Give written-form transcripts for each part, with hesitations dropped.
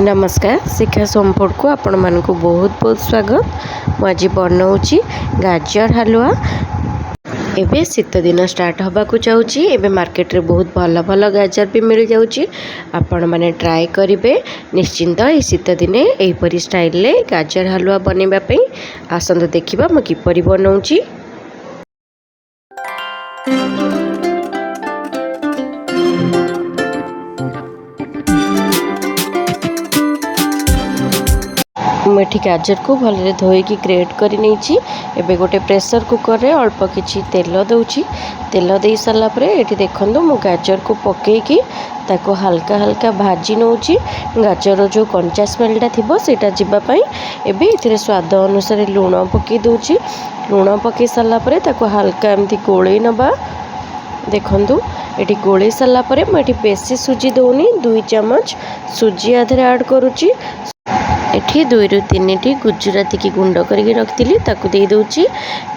नमस्कार शिक्षा संफोड को आपण मानक बहुत बहुत स्वागत। मुझे बनाऊँगी गाजर हलवा। एबे शीत दिन स्टार्ट होगा चाहिए। एबे मार्केट रे बहुत भल भल गाजर भी मिल जाऊँगी। आपण माने ट्राए करेंगे निश्चिंत ये शीत दिने यहीपरी स्टाइल रे गाजर हलवा बनवाई। आसतु देखा मुझे किपरि बनाऊँगी। मुझे गाजर को भले धोईकी ग्रेट कर नहीं। एबे गोटे प्रेशर कुकर रे अल्प किछि तेल दउछि। तेल दे सारा पर ये देखो मु गाजर को पकईकी ताको हल्का हल्का भाजी नौछि। गाजर जो कंचा स्मेलटा थिबो सेटा जिबापाई एबे इथिरे स्वाद अनुसार लुण पकई दउछि। लुण पकई सारा पर ताको हल्का एमती गोळई नबा। देखंतु एटी गोळई सारा पर मुझे बेसी सुजी दौनी। 2 चम्मच सुजी आधे ऐड करुछि। एठी 2 ରୁ 3 गुजराती की गुंड करके रखी ताकू दे दूची।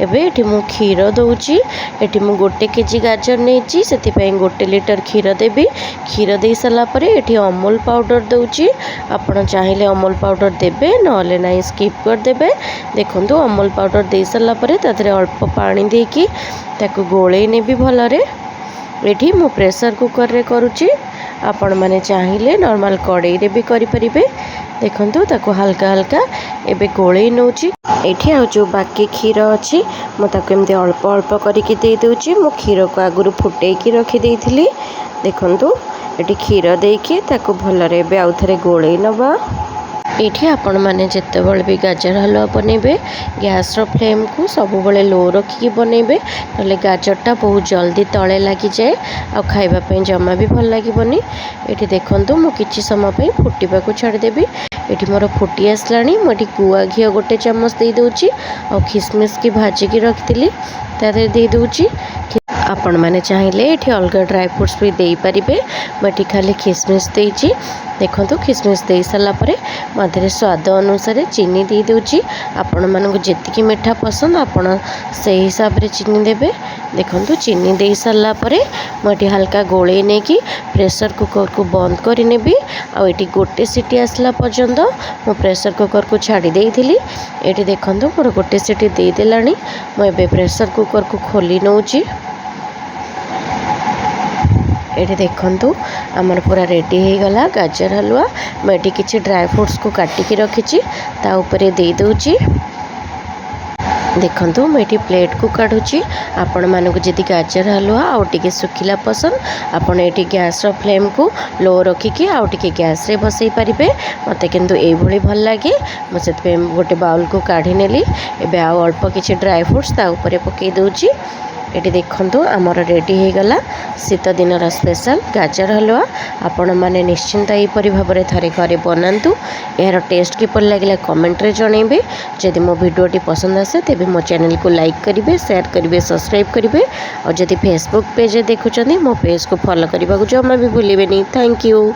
एबे एठी मु क्षीर दउची। एठी मु 1 केजी गाजर नेची से 1 लीटर क्षीर देबी। क्षीर दे सारा पर एठी अमूल पाउडर दउची। आपण चाहिले अमूल पाउडर देबे नले नाही स्किप कर देबे। देखंतु अमूल पाउडर दे सारा पर तादरे अल्प पानी देकी ताकू गोळेई नेबी भलरे। एठी मु प्रेशर कुकर रे करूची। आपण माने चाहिले नॉर्मल कड़ाई रे भी करि परिबे। देखंतु ताको हल्का हल्का एबे गोळेई नउची। एठी आ जो बाकी क्षीर अछि मु ताको एमते अल्प अल्प करिकि दे दोची। मु क्षीर को आगुरु फुटेकी रखी देइथिली। देखंतु एठी क्षीर देकी ताको भलरे एबे आउ थरे गोळेई नबा। एठी आपण माने जेतेबेले भी गाजर हलवा बनेबे गैस रो फ्लेम को सब बेले लो रखिकी बनेबे नले गाजरटा बहुत जल्दी तळे लागि जाए आ खाइबा पई जमा भी भल लागिबनी। एठी देखंतु मु किछि समय पई फुटिबा को छाडी देबी। एठी मोर फुटी आसलानी। मु एठी गुआ घियो 1 चम्मच दे दोची आ खिसमिस की भाजी की रखितली तारे दे दोची। आपण माने चाहिले एठी अलग ड्राई फ्रूट्स भी दे परिबे। मटी खाली खिसमिस देइची। देखंतु खिसमिस दे सारा पर मधुरे स्वाद अनुसार चीनी दे दोची। आपण मानक जेतिकी मिठा पसंद आपण से हिसाब रे चीनी देबे। देखंतु चीनी दे सारा पर मटी हल्का गोळे नेकी प्रेशर कुकर को बंद करि नेबी। आ एठी 1 सीटी आसला पर्यंत मु प्रेशर कुकर को छाडी देइथिली। एठी देखंतु मोर 1 सीटी दे देलानी। मु एबे प्रेशर कुकर को खोली नउची। ये देखंतु आमर पूरा रेडी हो गला गाजर हलवा। मैं किसी ड्राई फ्रूट्स को काटिकी रखी ता ऊपर दे दूची। देखंतु मैं प्लेट को काढ़ुची। आपण मानक जदि गाजर हलवा आउ टिके सुखिला पसंद आपण एटी गैस रो फ्लेम को लो रखिकी आउ टिके गैस रे बसई परिबे। मते किंतु एई भली भल लागे म सेते गोटे बाउल को काढी नेली। एबे आउ अल्प किछि ड्राई फ्रूट्स ता ऊपर पकई दोची। ये देखंतु आमर रेडी हो गला शीत दिन स्पेशल गाजर हलवा। आपण माने निश्चिंत यहीपरि भाव में थरे घरे बनातु। यार टेस्ट किपर लगे कमेंट रे जनइबे। जदि मो वीडियोटी पसंद आसे तेबे मो चैनल को लाइक करिवे, शेयर करिवे, सब्सक्राइब करिवे। और जदि फेसबुक पेज देखुचंदी मो पेज को फॉलो करने को जमा भी भूलिबेनी। Thank you.